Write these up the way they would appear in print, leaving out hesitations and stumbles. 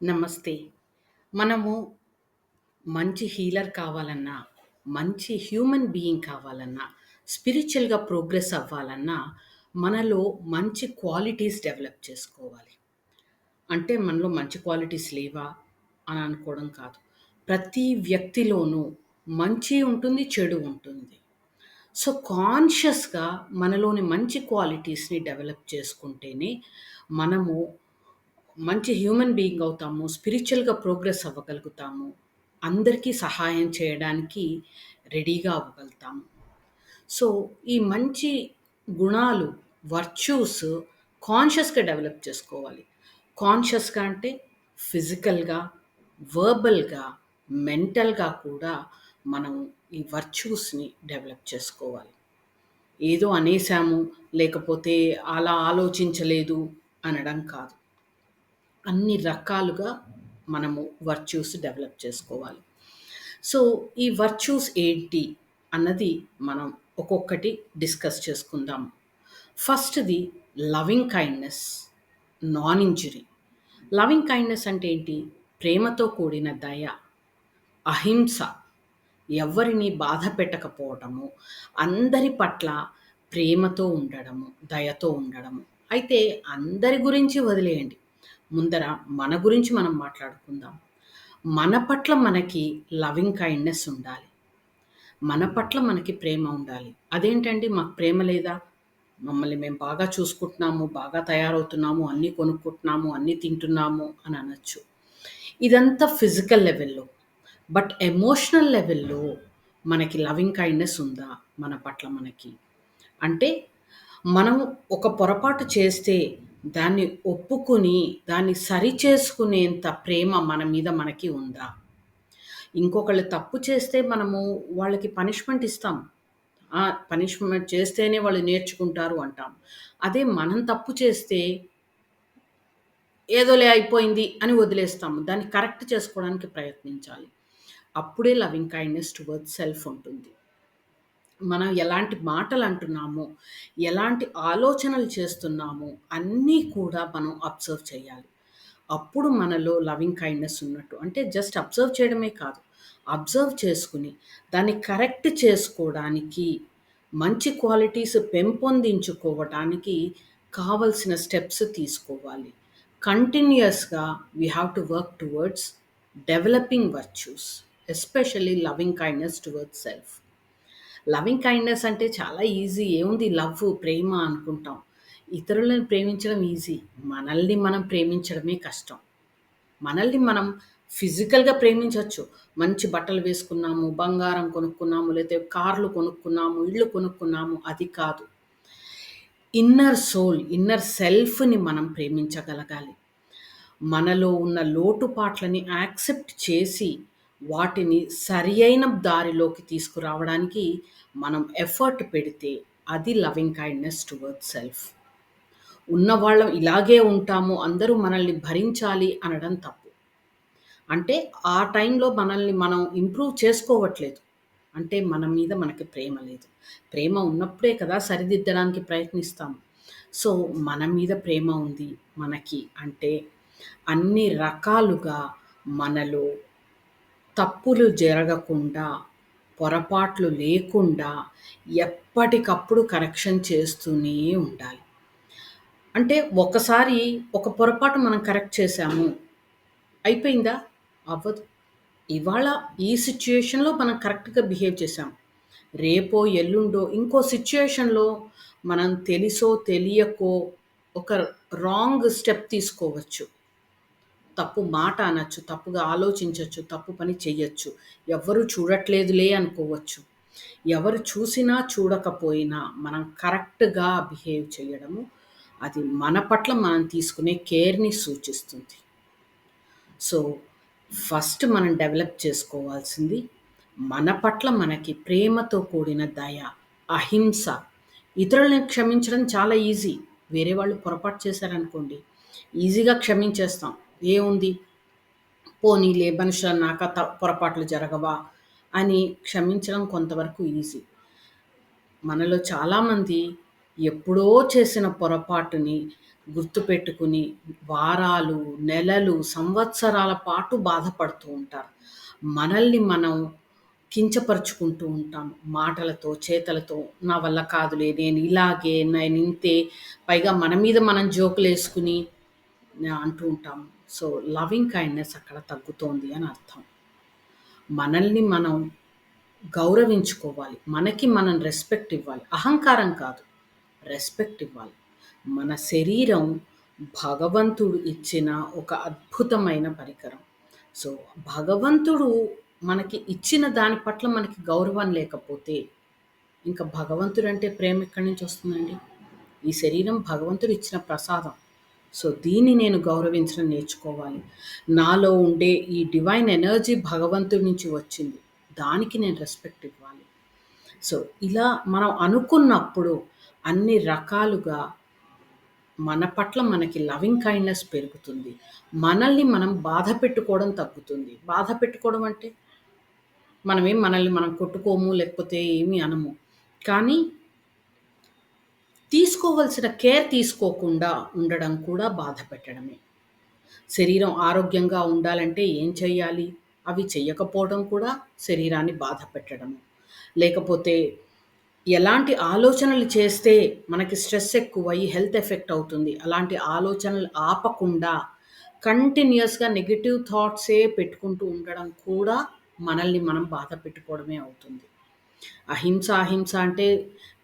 నమస్తే. మనము మంచి హీలర్ కావాలన్నా, మంచి హ్యూమన్ బీయింగ్ కావాలన్నా, స్పిరిచ్యువల్‌గా ప్రోగ్రెస్ అవ్వాలన్నా, మనలో మంచి క్వాలిటీస్ డెవలప్ చేసుకోవాలి. అంటే మనలో మంచి క్వాలిటీస్ లేవా అని అనుకోవడం కాదు. ప్రతి వ్యక్తిలోనూ మంచి ఉంటుంది, చెడు ఉంటుంది. సో, కాన్షియస్‌గా మనలోని మంచి క్వాలిటీస్‌ని డెవలప్ చేసుకుంటేనే మనము మంచి హ్యూమన్ బీయింగ్ అవుతాము. స్పిరిచ్యువల్‌గా ప్రోగ్రెస్ అవ్వగలుగుతాము. అందరికీ సహాయం చేయడానికి రెడీగా అవ్వగలుగుతాము. సో, ఈ మంచి గుణాలు, వర్చ్యూస్ కాన్షియస్‌గా డెవలప్ చేసుకోవాలి. కాన్షియస్‌గా అంటే ఫిజికల్‌గా, వర్బల్‌గా, మెంటల్‌గా కూడా మనం ఈ వర్చ్యూస్‌ని డెవలప్ చేసుకోవాలి. ఏదో అనేసాము, లేకపోతే అలా ఆలోచించలేదు అనడం కాదు. అన్ని రకాలుగా మనము వర్చ్యూస్ డెవలప్ చేసుకోవాలి. సో, ఈ వర్చ్యూస్ ఏంటి అన్నది మనం ఒక్కొక్కటి డిస్కస్ చేసుకుందాం. ఫస్ట్‌ది loving kindness, non injury. Loving kindness అంటే ఏంటి? ప్రేమతో కూడిన దయ, అహింస, ఎవ్వరిని బాధ పెట్టకపోవటము, అందరి పట్ల ప్రేమతో ఉండడము, దయతో ఉండడము. అయితే అందరి గురించి వదిలేయండి. ముందర మన గురించి మనం మాట్లాడుకుందాం. మన పట్ల మనకి లవింగ్ కైండ్‌నెస్ ఉండాలి. మన పట్ల మనకి ప్రేమ ఉండాలి. అదేంటండి మాకు ప్రేమ లేదా? మమ్మల్ని మేము బాగా చూసుకుంటున్నాము, బాగా తయారవుతున్నాము, అన్నీ కొనుక్కుంటున్నాము, అన్నీ తింటున్నాము అని అనొచ్చు. ఇదంతా ఫిజికల్ లెవెల్‌లో. బట్ ఎమోషనల్ లెవెల్‌లో మనకి లవింగ్ కైండ్‌నెస్ ఉందా మన పట్ల మనకి? అంటే మనం ఒక పొరపాటు చేస్తే దాన్ని ఒప్పుకొని, దాన్ని సరిచేసుకునేంత ప్రేమ మన మీద మనకి ఉందా? ఇంకొకళ్ళు తప్పు చేస్తే మనము వాళ్ళకి పనిష్మెంట్ ఇస్తాం. పనిష్మెంట్ చేస్తేనే వాళ్ళు నేర్చుకుంటారు అంటాం. అదే మనం తప్పు చేస్తే ఏదోలే అయిపోయింది అని వదిలేస్తాము. దాన్ని కరెక్ట్ చేసుకోవడానికి ప్రయత్నించాలి. అప్పుడే లవింగ్ కైండ్‌నెస్ టువర్డ్స్ సెల్ఫ్ ఉంటుంది. మనం ఎలాంటి మాటలంటున్నామో, ఎలాంటి ఆలోచనలు చేస్తున్నామో అన్నీ కూడా మనం అబ్జర్వ్ చేయాలి. అప్పుడు మనలో లవింగ్ కైండ్‌నెస్ ఉన్నట్టు. అంటే జస్ట్ అబ్జర్వ్ చేయడమే కాదు. అబ్జర్వ్ చేసుకొని దాన్ని కరెక్ట్ చేసుకోవడానికి, మంచి క్వాలిటీస్ పెంపొందించుకోవటానికి కావాల్సిన స్టెప్స్ తీసుకోవాలి. కంటిన్యూయస్‌గా we have to work towards developing virtues. Especially loving kindness towards self. Loving kindness అంటే చాలా ఈజీ. ఏముంది ప్రేమ అనుకుంటాం. ఇతరులను ప్రేమించడం ఈజీ. మనల్ని మనం ప్రేమించడమే కష్టం. మనల్ని మనం ఫిజికల్‌గా ప్రేమించొచ్చు. మంచి బట్టలు వేసుకున్నాము, బంగారం కొనుక్కున్నాము, లేతే కార్లు కొనుక్కున్నాము, ఇళ్ళు కొనుక్కున్నాము అది కాదు. ఇన్నర్ సోల్, ఇన్నర్ సెల్ఫ్‌ని మనం ప్రేమించగలగాలి. మనలో ఉన్న లోటుపాట్లని యాక్సెప్ట్ చేసి, వాటిని సరియైన దారిలోకి తీసుకురావడానికి మనం ఎఫర్ట్ పెడితే, అది లవింగ్ కైండ్‌నెస్ టువర్డ్స్ సెల్ఫ్. ఉన్నవాళ్ళం ఇలాగే ఉంటాము, అందరూ మనల్ని భరించాలి అనడం తప్పు. అంటే ఆ టైంలో మనల్ని మనం ఇంప్రూవ్ చేసుకోవట్లేదు. అంటే మన మీద మనకి ప్రేమ లేదు. ప్రేమ ఉన్నప్పుడే కదా సరిదిద్దడానికి ప్రయత్నిస్తాం. సో, మన మీద ప్రేమ ఉంది మనకి అంటే అన్ని రకాలుగా మనలో తప్పులు జరగకుండా, పొరపాట్లు లేకుండా ఎప్పటికప్పుడు కరెక్షన్ చేస్తూనే ఉండాలి. అంటే ఒకసారి ఒక పొరపాటు మనం కరెక్ట్ చేశాము. అయిపోయిందా? అవ్వదు. ఇవాళ ఈ సిట్యుయేషన్‌లో మనం కరెక్ట్‌గా బిహేవ్ చేశాం. రేపో, ఎల్లుండో ఇంకో సిట్యుయేషన్‌లో మనం తెలిసో, తెలియకో ఒక రాంగ్ స్టెప్ తీసుకోవచ్చు. తప్పు మాట అనొచ్చు, తప్పుగా ఆలోచించొచ్చు, తప్పు పని చెయ్యొచ్చు. ఎవ్వరు చూడట్లేదులే అనుకోవచ్చు. ఎవరు చూసినా, చూడకపోయినా మనం కరెక్ట్‌గా బిహేవ్ చేయడము, అది మన పట్ల మనం తీసుకునే కేర్‌ని సూచిస్తుంది. సో, ఫస్ట్ మనం డెవలప్ చేసుకోవాల్సింది మన పట్ల మనకి ప్రేమతో కూడిన దయ, అహింస. ఇతరులని క్షమించడం చాలా ఈజీ. వేరే వాళ్ళు పొరపాటు చేశారనుకోండి, ఈజీగా క్షమించేస్తాం. ఏముంది పోనీలే మనుషులన్నాక పొరపాట్లు జరగవా అని క్షమించడం కొంతవరకు ఈజీ. మనలో చాలామంది ఎప్పుడో చేసిన పొరపాటుని గుర్తుపెట్టుకుని వారాలు, నెలలు, సంవత్సరాల పాటు బాధపడుతూ ఉంటారు. మనల్ని మనం కించపరుచుకుంటూ ఉంటాం. మాటలతో, చేతలతో నా వల్ల కాదులే, నేను ఇలాగే, నేనింతే, పైగా మన మీద మనం జోకులేసుకుని అంటూ ఉంటాం. సో, లవింగ్ కైండ్‌నెస్ అక్కడ తగ్గుతోంది అని అర్థం. మనల్ని మనం గౌరవించుకోవాలి. మనకి మనం రెస్పెక్ట్ ఇవ్వాలి. అహంకారం కాదు. రెస్పెక్ట్ ఇవ్వాలి. మన శరీరం భగవంతుడు ఇచ్చిన ఒక అద్భుతమైన పరికరం. సో, భగవంతుడు మనకి ఇచ్చిన దాని పట్ల మనకి గౌరవం లేకపోతే, ఇంక భగవంతుడంటే ప్రేమ ఎక్కడి నుంచి వస్తుందండి? ఈ శరీరం భగవంతుడు ఇచ్చిన ప్రసాదం. సో, దీన్ని నేను గౌరవించడం నేర్చుకోవాలి. నాలో ఉండే ఈ డివైన్ ఎనర్జీ భగవంతుడి నుంచి వచ్చింది. దానికి నేను రెస్పెక్ట్ ఇవ్వాలి. సో, ఇలా మనం అనుకున్నప్పుడు అన్ని రకాలుగా మన పట్ల మనకి లవింగ్ కైండ్‌నెస్ పెరుగుతుంది. మనల్ని మనం బాధ పెట్టుకోవడం తగ్గుతుంది. బాధ పెట్టుకోవడం అంటే మనల్ని మనం కొట్టుకోము, లేకపోతే ఏమి అనము. కానీ తీసుకోవాల్సిన కేర్ తీసుకోకుండా ఉండడం కూడా బాధ పెట్టడమే. శరీరం ఆరోగ్యంగా ఉండాలంటే ఏం చేయాలి? అవి చెయ్యకపోవడం కూడా శరీరాన్ని బాధ పెట్టడము. లేకపోతే ఎలాంటి ఆలోచనలు చేస్తే మనకి స్ట్రెస్ ఎక్కువయ్యి హెల్త్ ఎఫెక్ట్ అవుతుంది. అలాంటి ఆలోచనలు ఆపకుండా కంటిన్యూయస్‌గా నెగెటివ్ థాట్సే పెట్టుకుంటూ ఉండడం కూడా మనల్ని మనం బాధ పెట్టుకోవడమే అవుతుంది. అహింస, అహింస అంటే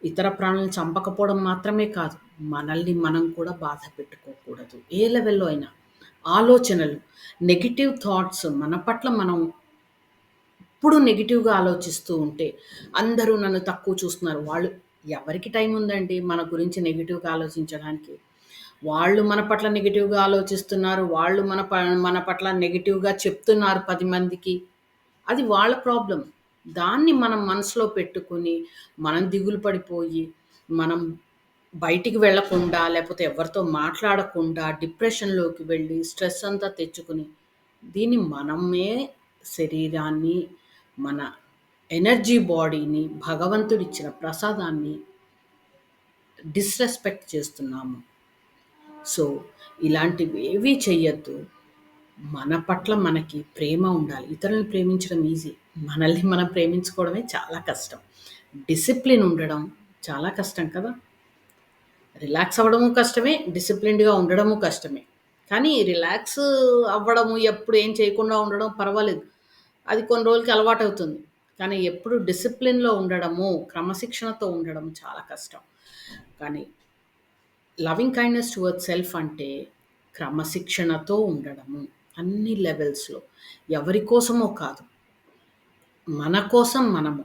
ఇతర ప్రాణులను చంపకపోవడం మాత్రమే కాదు. మనల్ని మనం కూడా బాధ పెట్టుకోకూడదు. ఏ లెవెల్‌లో అయినా. ఆలోచనలు, నెగెటివ్ థాట్స్ మన పట్ల మనం ఎప్పుడు నెగెటివ్‌గా ఆలోచిస్తూ ఉంటే, అందరూ నన్ను తక్కువ చూస్తున్నారు. ఎవరికి టైం ఉందండి మన గురించి నెగెటివ్‌గా ఆలోచించడానికి? వాళ్ళు మన పట్ల నెగెటివ్‌గా ఆలోచిస్తున్నారు. వాళ్ళు మన పట్ల నెగెటివ్‌గా చెప్తున్నారు 10 మందికి. అది వాళ్ళ ప్రాబ్లమ్. దాన్ని మనం మనసులో పెట్టుకొని, మనం దిగులు పడిపోయి, మనం బయటికి వెళ్ళకుండా, లేపోతే ఎవరితో మాట్లాడకుండా, డిప్రెషన్‌లోకి వెళ్ళి, స్ట్రెస్ అంతా తెచ్చుకొని, దీన్ని మనమే శరీరాన్ని, మన ఎనర్జీ బాడీని, భగవంతుడిచ్చిన ప్రసాదాన్ని డిస్‌రెస్పెక్ట్ చేస్తున్నాము. సో, ఇలాంటివేవీ చెయ్యొద్దు. మన పట్ల మనకి ప్రేమ ఉండాలి. ఇతరులను ప్రేమించడం ఈజీ. మనల్ని మనం ప్రేమించుకోవడమే చాలా కష్టం. డిసిప్లిన్ ఉండడం చాలా కష్టం కదా! రిలాక్స్ అవ్వడము కష్టమే. డిసిప్లిన్డ్‌గా ఉండడము కష్టమే. కానీ రిలాక్స్ అవ్వడము, ఎప్పుడు ఏం చేయకుండా ఉండడం పర్వాలేదు. అది కొన్ని రోజులకి అలవాటవుతుంది. కానీ ఎప్పుడు డిసిప్లిన్‌లో ఉండడము, క్రమశిక్షణతో ఉండడం చాలా కష్టం. కానీ లవింగ్ కైండ్‌నెస్ టువర్డ్స్ సెల్ఫ్ అంటే క్రమశిక్షణతో ఉండడము. అన్ని లెవెల్స్‌లో. ఎవరి కోసమో కాదు. మన కోసం మనము.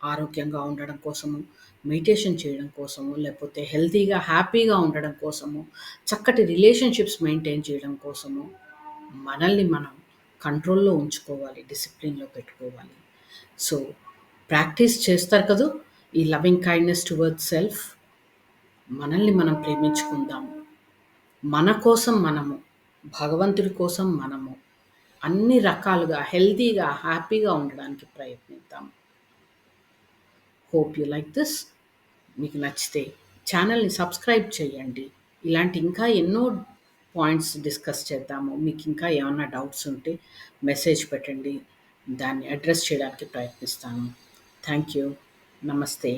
ఆరోగ్యంగా ఉండడం కోసము, మెడిటేషన్ చేయడం కోసము, లేకపోతే హెల్తీగా, హ్యాపీగా ఉండడం కోసము, చక్కటి రిలేషన్‌షిప్స్ మెయింటైన్ చేయడం కోసము, మనల్ని మనం కంట్రోల్‌లో ఉంచుకోవాలి. డిసిప్లిన్‌లో పెట్టుకోవాలి. సో, ప్రాక్టీస్ చేస్తారు కదూ! ఈ లవింగ్ కైండ్‌నెస్ టువర్డ్స్ సెల్ఫ్. మనల్ని మనం ప్రేమించుకుందాము. మన కోసం మనము, భగవంతుడి కోసం మనము, అన్ని రకాలుగా హెల్తీగా, హ్యాపీగా ఉండడానికి ప్రయత్నిద్దాం. Hope you like this. మీకు నచ్చితే ఛానల్‌ని సబ్స్క్రైబ్ చేయండి. ఇలాంటి ఇంకా ఎన్నో పాయింట్స్ డిస్కస్ చేద్దాము. మీకు ఇంకా ఏమన్నా డౌట్స్ ఉంటే మెసేజ్ పెట్టండి. దాన్ని అడ్రెస్ చేయడానికి ప్రయత్నిస్తాను. Thank you. నమస్తే.